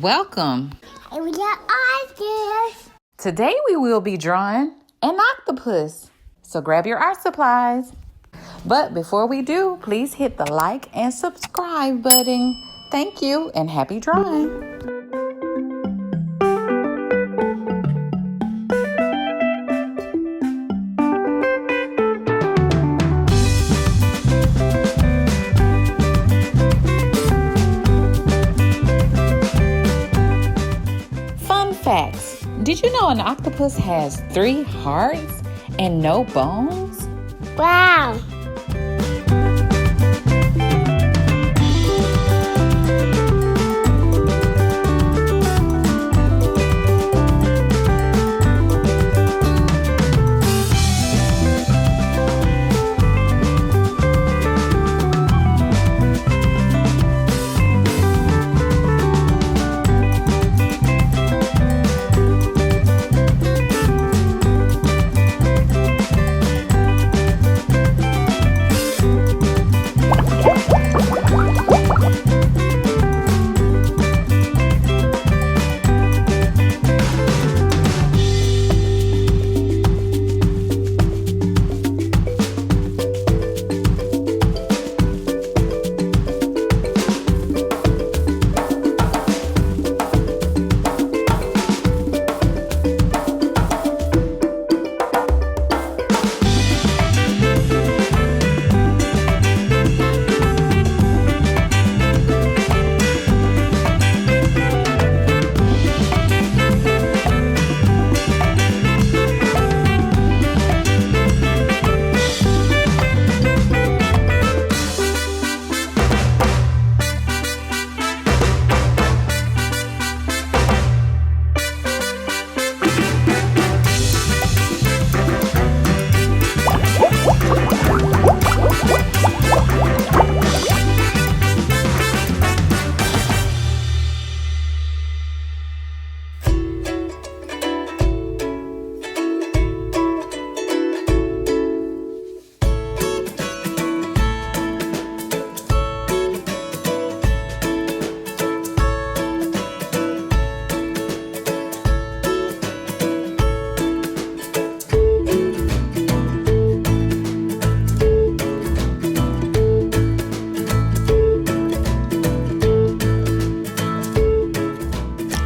Welcome. We got eyes. Today we will be drawing an octopus. So grab your art supplies. But before we do, please hit the like and subscribe button. Thank you and happy drawing. Fun facts. Did you know an octopus has 3 hearts and no bones? Wow.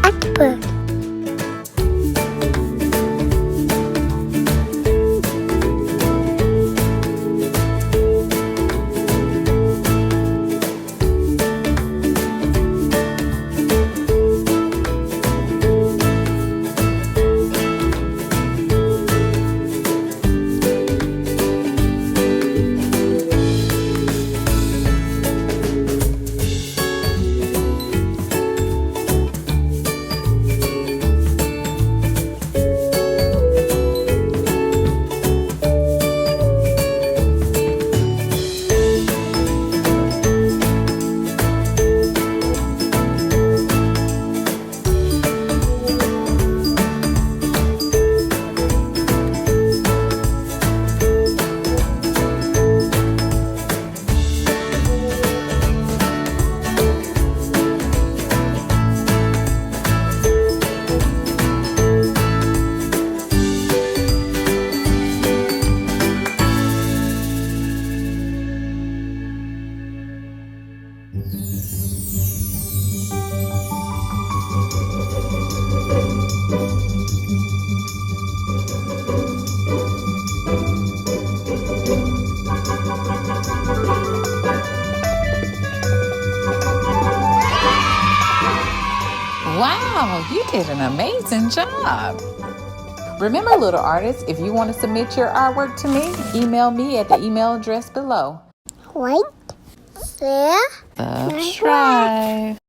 Octopus. Wow, you did an amazing job. Remember, little artists, if you want to submit your artwork to me, email me at the email address below. Like, share, Subscribe.